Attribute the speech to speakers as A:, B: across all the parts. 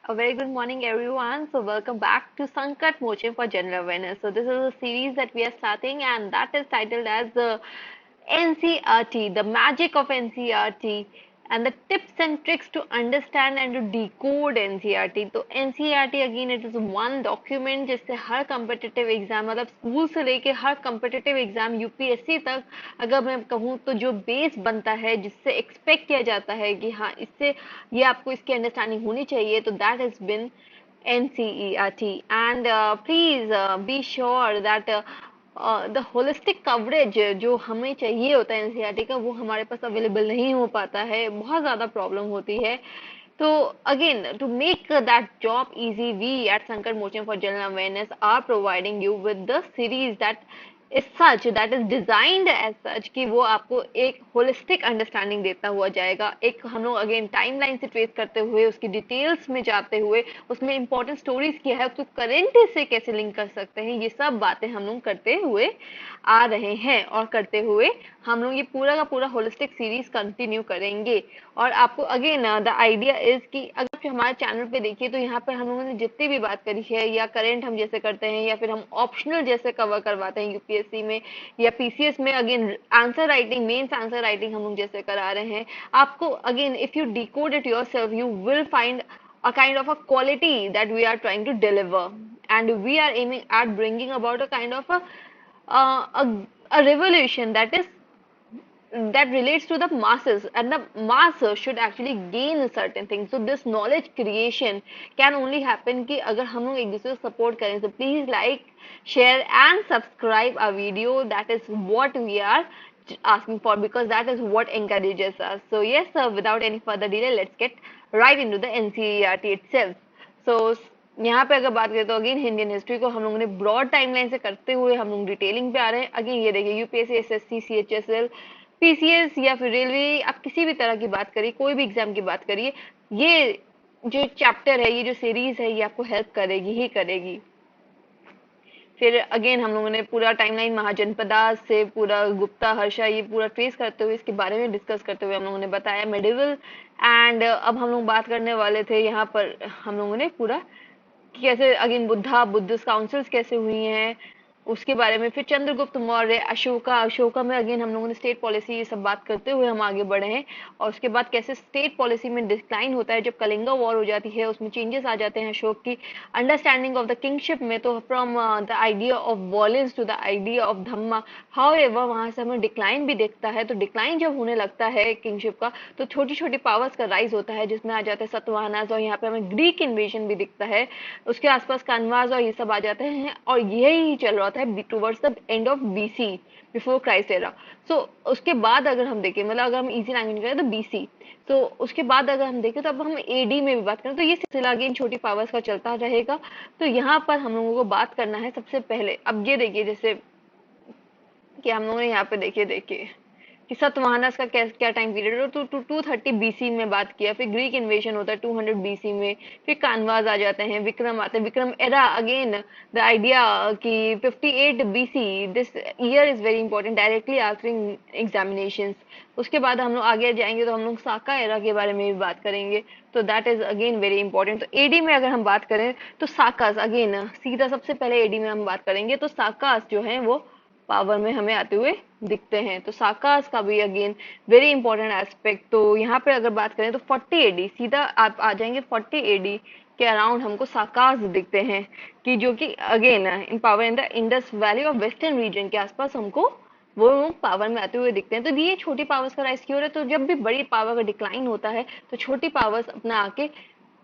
A: A very good morning, everyone. So, welcome back to Sankat Motion for General Awareness. So, this is a series that we are starting, and that is titled as the NCRT, the magic of NCRT, and the tips and tricks to understand and to decode NCRT. तो NCRT again it is one document जिससे हर competitive exam मतलब school से लेके हर competitive exam UPSC तक अगर मैं कहूँ तो जो बेस बनता है जिससे एक्सपेक्ट किया जाता है कि हाँ इससे ये आपको इसकी अंडरस्टैंडिंग होनी चाहिए तो that has been NCERT and please be sure that the holistic coverage जो हमें चाहिए होता है एनसीईआरटी का वो हमारे पास अवेलेबल नहीं हो पाता है, बहुत ज़्यादा प्रॉब्लम होती है। तो again to make that job easy we at Sankat Mochan for general awareness are providing you with the series that is such that is designed as such कि वो आपको एक होलिस्टिक अंडरस्टैंडिंग देता हुआ जाएगा। एक हम लोग अगेन टाइमलाइन से ट्रेस करते हुए उसकी डिटेल्स में जाते हुए उसमें इंपॉर्टेंट स्टोरीज क्या है उसको करेंट से कैसे लिंक कर सकते हैं ये सब बातें हम लोग करते हुए आ रहे हैं और करते हुए हम लोग ये पूरा का पूरा होलिस्टिक सीरीज कंटिन्यू करेंगे। और आपको अगेन द आइडिया इज कि अगर आप हमारे चैनल पे देखिए तो यहाँ पर हम लोगों ने जितनी भी बात करी है या करेंट हम जैसे करते हैं या फिर हम ऑप्शनल जैसे कवर करवाते हैं यूपीएससी में या पीसीएस में again answer writing mains answer writing हम लोग जैसे करा रहे हैं आपको again if you decode it yourself you will find a kind of a quality that we are trying to deliver, and we are aiming at bringing about a kind of a revolution that relates to the masses, and the masses should actually gain certain things. So this knowledge creation can only happen कि अगर हम लोग एक दूसरे को support करें. So please like, share and subscribe our video. That is what we are asking for because that is what encourages us. So yes, without any further delay, let's get right into the NCERT itself. So यहाँ पे अगर बात करें तो again Indian history को हम लोगों ने ब्रॉड टाइमलाइन से करते हुए हम लोग डिटेलिंग पे आ रहे हैं। अगेन ये देखिए यूपीएससी एसएससी सीएचएसएल पीसीएस या फिर रेलवे आप किसी भी तरह की बात करिए कोई भी एग्जाम की बात करिए ये जो चैप्टर है ये जो सीरीज है ये आपको हेल्प करेगी ही करेगी। फिर अगेन हम लोगों ने पूरा टाइमलाइन महाजनपदा से पूरा गुप्ता हर्षा ये पूरा ट्रेस करते हुए इसके बारे में डिस्कस करते हुए हम लोगों ने बताया मेडिवल। एंड अब हम लोग बात करने वाले थे यहाँ पर हम लोगों ने पूरा कैसे अगेन बुद्धिस्ट काउंसिल्स कैसे हुई हैं उसके बारे में। फिर चंद्रगुप्त मौर्य अशोका में अगेन हम लोगों ने स्टेट पॉलिसी ये सब बात करते हुए हम आगे बढ़े हैं। और उसके बाद कैसे स्टेट पॉलिसी में डिक्लाइन होता है जब कलिंगा वॉर हो जाती है उसमें चेंजेस आ जाते हैं अशोक की अंडरस्टैंडिंग ऑफ द किंगशिप में। तो from the idea of violence to the idea of dhamma however वहां से हमें डिक्लाइन भी दिखता है। तो डिक्लाइन जब होने लगता है किंगशिप का तो छोटी छोटी पावर्स का राइज होता है जिसमें आ जाते हैं सतवाहनास और यहाँ पे हमें ग्रीक इन्वेजन भी दिखता है उसके आसपास कानवास और ये सब आ जाते हैं और यही चल रहा था towards the end of BC before Christ era. So उसके बाद अगर हम देखें मतलब अगर हम इजी लैंग्वेज करें तो बीसी। तो उसके बाद अगर हम देखें तो अब हम एडी में भी बात करें तो ये सिलसिला अगेन छोटी पावर्स का चलता रहेगा। तो यहाँ पर हम लोगों को बात करना है सबसे पहले अब ये देखिए जैसे कि हम लोगों ने यहाँ पे देखिए कि सतवाहनस का क्या टाइम पीरियड है तो 230 बीसी में बात किया। फिर ग्रीक इन्वेशन होता है 200 बीसी में। फिर कानवाज आ जाते हैं विक्रम आते हैं Vikram era again the idea कि 58 BC this year is very important directly answering examinations. उसके बाद हम लोग आगे जाएंगे तो हम लोग साका एरा के बारे में भी बात करेंगे तो that is again very important. तो एडी में अगर हम बात करें तो साकास अगेन सीधा सबसे पहले एडी में हम बात करेंगे तो साकास जो है वो पावर में हमें आते हुए दिखते हैं। तो साकास का भी अगेन वेरी इंपॉर्टेंट एस्पेक्ट। तो यहाँ पे अगर बात करें तो 40 एडी सीधा आप आ जाएंगे 40 एडी के अराउंड हमको साकास दिखते हैं कि जो कि again in power in the Indus valley of western region के आसपास हमको वो लोग पावर में आते हुए दिखते हैं। तो ये छोटी पावर्स का राइज क्यों हो रहा है तो जब भी बड़ी पावर का डिक्लाइन होता है तो छोटी पावर्स अपना आके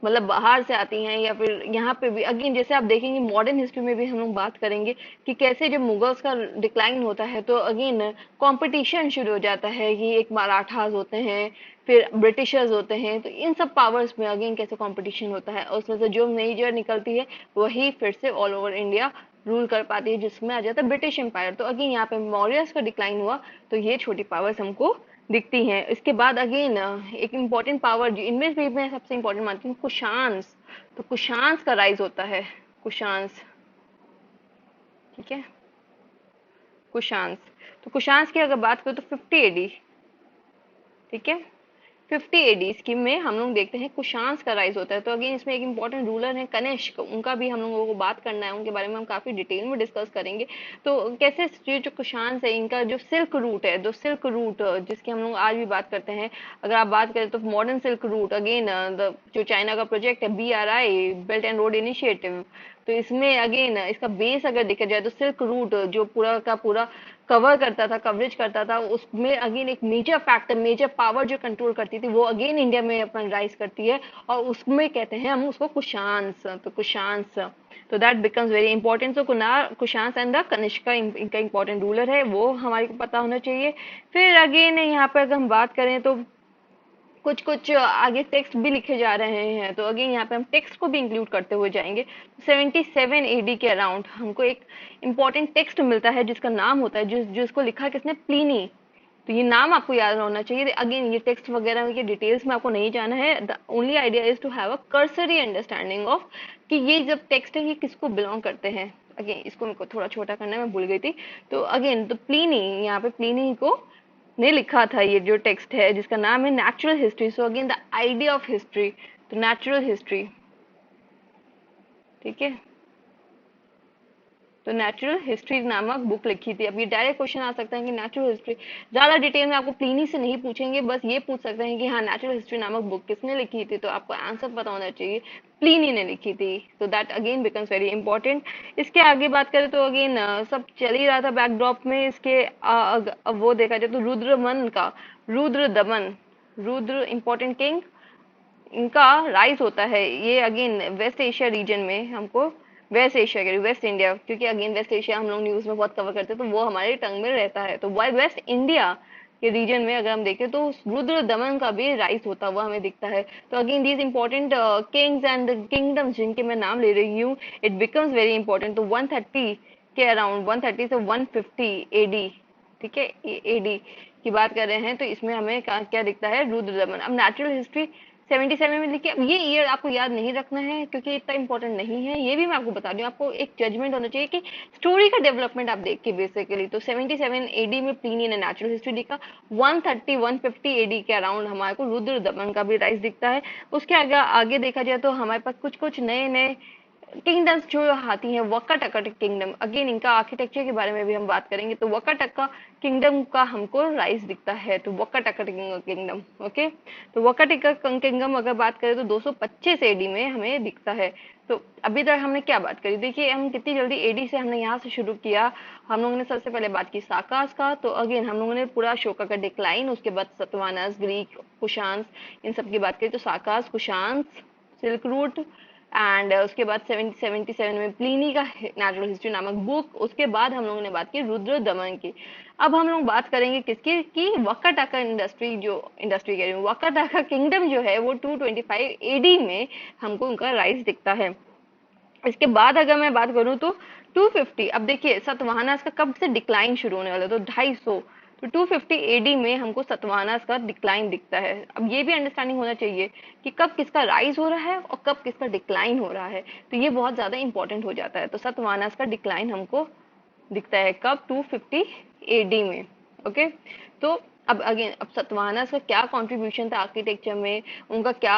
A: मतलब बाहर से आती हैं या फिर यहाँ पे भी अगेन जैसे आप देखेंगे मॉडर्न हिस्ट्री में भी हम लोग बात करेंगे कि कैसे जब मुगल्स का डिक्लाइन होता है तो अगेन कंपटीशन शुरू हो जाता है कि एक मराठास होते हैं फिर ब्रिटिशर्स होते हैं तो इन सब पावर्स में अगेन कैसे कंपटीशन होता है और उसमें से जो मेजर निकलती है वही फिर से ऑल ओवर इंडिया रूल कर पाती है जिसमें आ जाता है ब्रिटिश एम्पायर। तो अगेन यहाँ पे मौर्यस का डिक्लाइन हुआ तो ये छोटी पावर्स हमको दिखती हैं। इसके बाद अगेन एक इम्पॉर्टेंट पावर जो इनमें भी मैं सबसे इम्पोर्टेंट मानती हूँ कुशांस। तो कुशांस का राइज होता है कुशांस ठीक है कुशांस। तो कुशांस की अगर बात करें तो 50 एडी ठीक है 50 एडी स्कीम में हम लोग देखते हैं कुशांस का राइज होता है। तो अगेन इसमें एक इंपॉर्टेंट रूलर है कनिष्क, उनका भी हम लोगों को बात करना है, उनके बारे में हम काफी डिटेल में डिस्कस करेंगे। तो कैसे ये जो कुशांस है इनका जो सिल्क रूट है, जो सिल्क रूट जिसकी हम लोग आज भी बात करते हैं, अगर आप बात करें तो मॉडर्न सिल्क रूट अगेन जो चाइना का प्रोजेक्ट है BRI, belt and road initiative, तो इसमें अगेन इसका बेस अगर देखा जाए तो सिल्क रूट जो पूरा का पूरा कवर करता था, कवरेज करता था, उसमें अगेन एक मेजर फैक्टर, मेजर पावर जो कंट्रोल करती थी वो अगेन इंडिया में अपन राइज करती है, और उसमें कहते हैं हम उसको कुशांस। तो कुशांस, तो that becomes very important. So कुनार कुशांस एंड द कनिष्का इनका इंपॉर्टेंट रूलर है, वो हमारे को पता होना चाहिए। फिर अगेन यहाँ पर अगर हम बात करें तो कुछ कुछ आगे टेक्स्ट भी लिखे जा रहे हैं, तो अगेन यहाँ पे हम टेक्स्ट को भी इंक्लूड करते हुए जाएंगे। 77 एडी के अराउंड हमको एक इंपॉर्टेंट टेक्स्ट मिलता है जिसका नाम होता है, जिसको लिखा किसने, प्लीनी। तो ये नाम आपको याद होना चाहिए। अगेन ये टेक्स्ट वगैरह के डिटेल्स में आपको नहीं जाना है, the only idea is to have a cursory understanding of कि ये जब टेक्स्ट है ये किसको बिलोंग करते हैं। अगेन इसको मेरे को थोड़ा छोटा करना है, मैं भूल गई थी। तो अगेन तो प्लीनी, यहाँ पे प्लीनी को ने लिखा था ये जो टेक्स्ट है जिसका नाम है natural history. So again the idea of history, तो नेचुरल हिस्ट्री, ठीक है। तो नेचुरल हिस्ट्री नामक बुक लिखी थी। अब ये डायरेक्ट क्वेश्चन आ सकता है कि नेचुरल हिस्ट्री, ज्यादा डिटेल में आपको प्लीनी से नहीं पूछेंगे, बस ये पूछ सकते हैं कि हाँ नेचुरल हिस्ट्री नामक बुक किसने लिखी थी, तो आपको आंसर पता होना चाहिए, प्लीनी ने लिखी थी। तो that again becomes very important. इसके आगे बात करें तो अगेन सब चल ही रहा था बैकड्रॉप में, इसके अब वो देखा जाए तो रुद्रमन का, रुद्र दमन, रुद्र इंपॉर्टेंट किंग, इनका राइज होता है। ये अगेन वेस्ट एशिया रीजन में हमको, वेस्ट एशिया के वेस्ट इंडिया, क्योंकि अगेन वेस्ट एशिया हम लोग न्यूज में बहुत कवर करते हैं तो वो हमारे टंग में रहता है। तो वेस्ट इंडिया के रीजन में अगर हम देखें तो रुद्र दमन का भी राइज होता हुआ हमें दिखता है। तो again these important Kings and kingdoms जिनके मैं नाम ले रही हूँ, इट बिकम्स वेरी इंपॉर्टेंट। तो 130 के अराउंड, 130 से 150 एडी, ठीक है, एडी की बात कर रहे हैं, तो इसमें हमें क्या दिखता है, रुद्र दमन। अब नेचुरल हिस्ट्री 77 में लिखिए। अब ये ईयर आपको याद नहीं रखना है क्योंकि इतना इंपॉर्टेंट नहीं है, ये भी मैं आपको बता दूं, आपको एक जजमेंट होना चाहिए कि स्टोरी का डेवलपमेंट आप देख के बेसिकली। तो 77 एडी में प्लीनी ने नेचुरल हिस्ट्री लिखा, 130 150 एडी के अराउंड हमारे को रुद्र दमन का भी राइज दिखता है। उसके आगे आगे देखा जाए तो हमारे पास कुछ कुछ नए नए किंगडम्स जो आती हैं, वक्काटका किंगडम, अगेन इनका आर्किटेक्चर के बारे में भी हम बात करेंगे। तो वक्काटका किंगडम का हमको राइज दिखता है, तो वक्काटका किंगडम, ओके। तो वक्काटका किंगडम अगर बात करें तो 225 एडी में हमें दिखता है। तो अभी तक हमने क्या बात करी, देखिए हम कितनी जल्दी एडी से हमने यहाँ से शुरू किया। हम लोगों ने सबसे पहले बात की साकास का, तो अगेन हम लोगों ने पूरा अशोका का डिक्लाइन, उसके बाद सतवाहनास, ग्रीक, कुशांस, इन सब की बात करी। तो साकास, कुशांस, सिल्क रूट, एंड उसके बाद 77 में प्लीनी का नेचुरल हिस्ट्री नामक बुक। उसके बाद हम लोगों ने बात की रुद्र दमन की। अब हम लोग बात करेंगे किसकी, की वक्काटाका इंडस्ट्री, जो इंडस्ट्री कह रही हूँ, वक्काटाका किंगडम जो है वो 225 एडी में हमको उनका राइज दिखता है। इसके बाद अगर मैं बात करूं तो 250, अब देखिए सतवाहनास का कब से डिक्लाइन शुरू होने वाला है, तो 250, तो 250 एडी में हमको सतवाहनास का डिक्लाइन दिखता है। अब ये भी अंडरस्टैंडिंग होना चाहिए कि कब किसका राइज हो रहा है और कब किसका डिक्लाइन हो रहा है, तो ये बहुत ज्यादा इंपॉर्टेंट हो जाता है। तो सतवाहनास का डिक्लाइन हमको दिखता है कब, 250 एडी में, ओके। तो अब अगेन, अब सतवाहनास का क्या कंट्रीब्यूशन था आर्किटेक्चर में, उनका क्या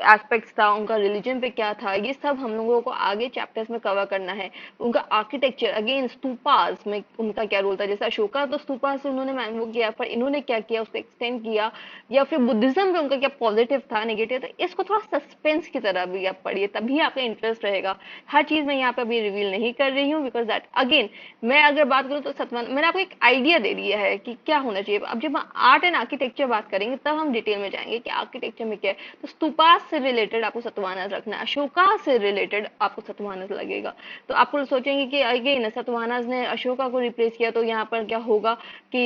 A: एस्पेक्ट्स था, उनका रिलीजन पे क्या था, ये सब हम लोगों को आगे चैप्टर्स में कवर करना है। उनका आर्किटेक्चर, अगेन स्तूपास में उनका क्या रोल था, जैसे अशोका तो स्तूपा से उन्होंने वो किया, पर इन्होंने क्या किया, उसको एक्सटेंड किया, या फिर बुद्धिज्म में उनका क्या पॉजिटिव था, नेगेटिव था, इसको थोड़ा सस्पेंस की तरह भी आप पढ़िए, तभी आपका इंटरेस्ट रहेगा। हर चीज मैं यहाँ पे अभी रिवील नहीं कर रही हूँ, बिकॉज दैट अगेन मैं अगर बात करूँ तो सतवान मैंने आपको एक आइडिया दे दिया है कि क्या होना चाहिए। अब जब आर्ट एंड आर्किटेक्चर बात करेंगे तब हम डिटेल में जाएंगे कि आर्किटेक्चर में क्या है। तो स्तूपास से रिलेटेड आपको सतवाहनास रखना है, अशोका से रिलेटेड आपको सतवाहनास लगेगा। तो आप लोग सोचेंगे कि अगेन सतवाहनास ने अशोका को रिप्लेस किया तो यहाँ पर क्या होगा कि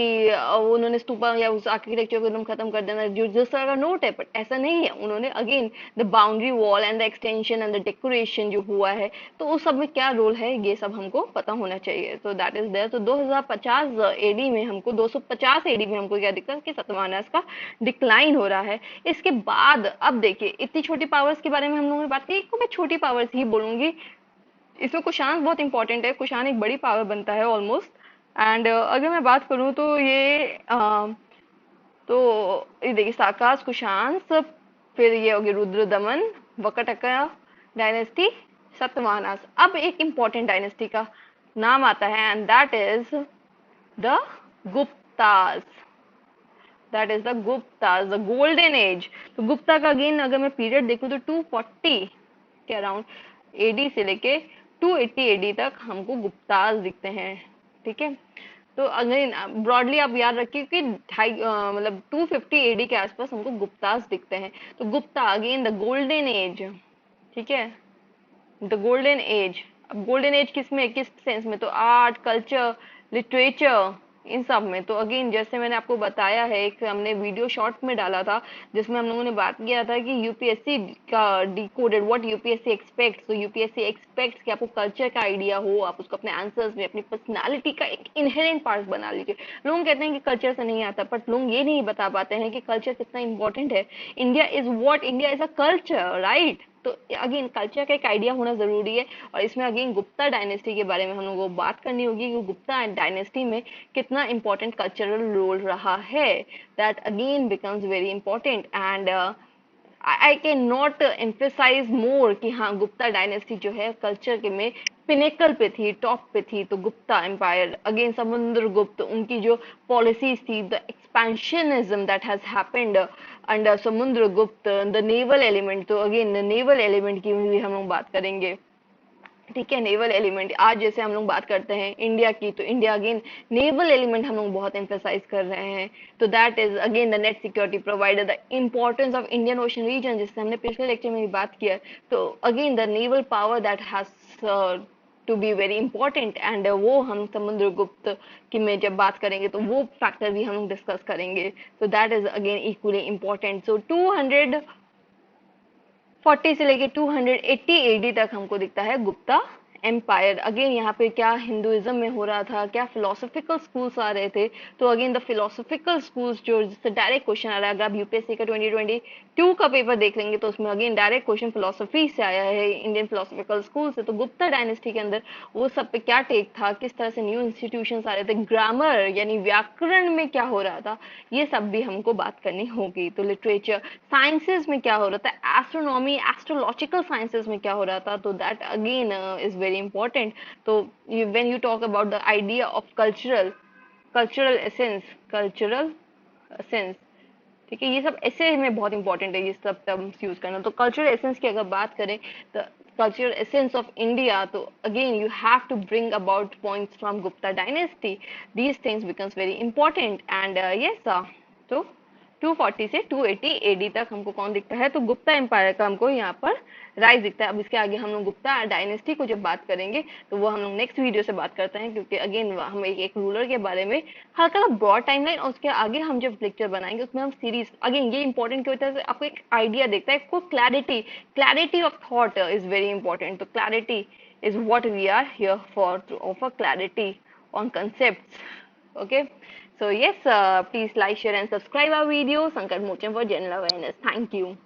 A: उन्होंने स्तूपा या उस आर्किटेक्चर को एकदम खत्म कर देना, जो जिस तरह का नोट है, बट ऐसा नहीं है। उन्होंने again the boundary wall and the extension and the decoration जो हुआ है, तो उस सब में क्या रोल है ये सब हमको पता होना चाहिए। तो दैट इज देयर। तो 2050 एडी में हमको, 250 एडी में हमको क्या दिखता है कि सतवाहनास का डिक्लाइन हो रहा है। इसके बाद अब देखिए, इतनी छोटी पावर्स के बारे में हम लोगों ने बात की, इसको मैं छोटी पावर्स ही बोलूंगी। इसमें कुशान बहुत इंपॉर्टेंट है, कुशान एक बड़ी पावर बनता है ऑलमोस्ट। एंड अगर मैं बात करूं तो ये तो ये देखिए साकाश कुशांस, फिर ये होगी रुद्र दमन, वकटका डायनेस्टी, सतवाहनास। अब एक इम्पोर्टेंट डायनेस्टी का नाम आता है and that is the Guptas. That is the Guptas, the golden age. तो गुप्ता का अगेन अगर मैं पीरियड देखूं तो 240 के अराउंड एडी से लेके 280 एडी तक हमको गुप्तास दिखते हैं। ठीक है, तो अगेन ब्रॉडली आप याद रखिए कि मतलब 250 एडी के आसपास हमको गुप्तास दिखते हैं। तो Gupta again the golden age. ठीक है, द गोल्डन एज। अब गोल्डन एज किस में, किस सेंस में, तो आर्ट, कल्चर, लिटरेचर, इन सब में। तो अगेन जैसे मैंने आपको बताया है, एक हमने वीडियो शॉर्ट में डाला था जिसमें हम लोगों ने बात किया था कि यूपीएससी का डिकोडेड व्हाट यूपीएससी एक्सपेक्ट्स। तो यूपीएससी एक्सपेक्ट्स कि आपको कल्चर का आइडिया हो, आप उसको अपने आंसर्स में अपनी पर्सनालिटी का एक इनहेरेंट पार्ट बना लीजिए। लोग कहते हैं कि कल्चर से नहीं आता, बट लोग ये नहीं बता पाते हैं कि कल्चर कितना इंपॉर्टेंट है। India is what, India is a culture, right. तो अगेन कल्चर का एक आइडिया होना जरूरी है। और इसमें अगेन गुप्ता डायनेस्टी के बारे में हम लोगों को बात करनी होगी कि गुप्ता डायनेस्टी में कितना इंपॉर्टेंट कल्चरल रोल रहा है। That again becomes very important and I can not emphasize more कि हाँ गुप्ता डायनेस्टी जो है कल्चर के में पिनेकल पे थी, टॉप पे थी। तो गुप्ता एम्पायर अगेन समुद्रगुप्त, उनकी जो पॉलिसीज थी, the expansionism that has happened under Samudragupta, the naval element. तो अगेन नेवल एलिमेंट की भी हम लोग बात करेंगे। ठीक है, नेवल एलिमेंट आज जैसे हम लोग बात करते हैं इंडिया की, तो इंडिया अगेन नेवल एलिमेंट हम लोग बहुत एम्फेसाइज कर रहे हैं। तो that is again the net security provider, the importance of Indian ocean region, जिससे हमने पिछले लेक्चर में भी बात किया। तो again the naval power that has to be very important and वो हम समुद्रगुप्त की में जब बात करेंगे तो वो फैक्टर भी हम लोग डिस्कस करेंगे। तो that is again equally important. So 240 से लेके 280 एडी तक हमको दिखता है गुप्ता एम्पायर। अगेन यहाँ पे क्या हिंदुइज्म में हो रहा था, क्या फिलोसफिकल स्कूल्स आ रहे थे। तो अगेन द फिलोसफिकल स्कूल्स, जो जिससे डायरेक्ट क्वेश्चन आ रहा है, अगर आप यूपीएससी का 2022 का पेपर देख लेंगे तो उसमें अगेन डायरेक्ट क्वेश्चन फिलोसफी से आया है, इंडियन फिलोसफिकल स्कूल से। तो गुप्ता डायनेस्टी के अंदर वो सब पे क्या टेक था, किस तरह से न्यू इंस्टीट्यूशन आ रहे थे, ग्रामर यानी व्याकरण में क्या हो रहा था, ये सब भी हमको बात करनी होगी। तो लिटरेचर, साइंसेस में क्या हो रहा था, एस्ट्रोनॉमी, एस्ट्रोलॉजिकल साइंसेस में क्या हो रहा था। तो that again is very important. तो when you talk about the idea of cultural essence, cultural essence, ठीक है, ये सब ऐसे में बहुत इंपॉर्टेंट है ये सब टर्म्स यूज करना। तो कल्चरल एसेंस की अगर बात करें, तो कल्चरल एसेंस ऑफ इंडिया, तो again you have to bring about points from Gupta dynasty. These things becomes very important and yes. तो 240 से 280 एडी तक हमको कौन दिखता है, तो गुप्ता एम्पायर का हमको यहाँ पर राइज दिखता है। अब इसके आगे हम लोग गुप्ता डायनेस्टी को जब बात करेंगे तो वो हम लोग नेक्स्ट वीडियो से बात करते हैं, क्योंकि अगेन हम एक रूलर के बारे में हल्का ब्रॉड टाइमलाइन, और उसके आगे हम जब लेक्चर बनाएंगे उसमें हम सीरीज, अगेन ये इंपॉर्टेंट क्या होता है, आपको एक आइडिया देखता है, आपको clarity of thought is very important. तो clarity is what we are here for, to offer clarity on concepts. Okay, so yes, please like, share and subscribe our video Sankat Mochem for general awareness. Thank you.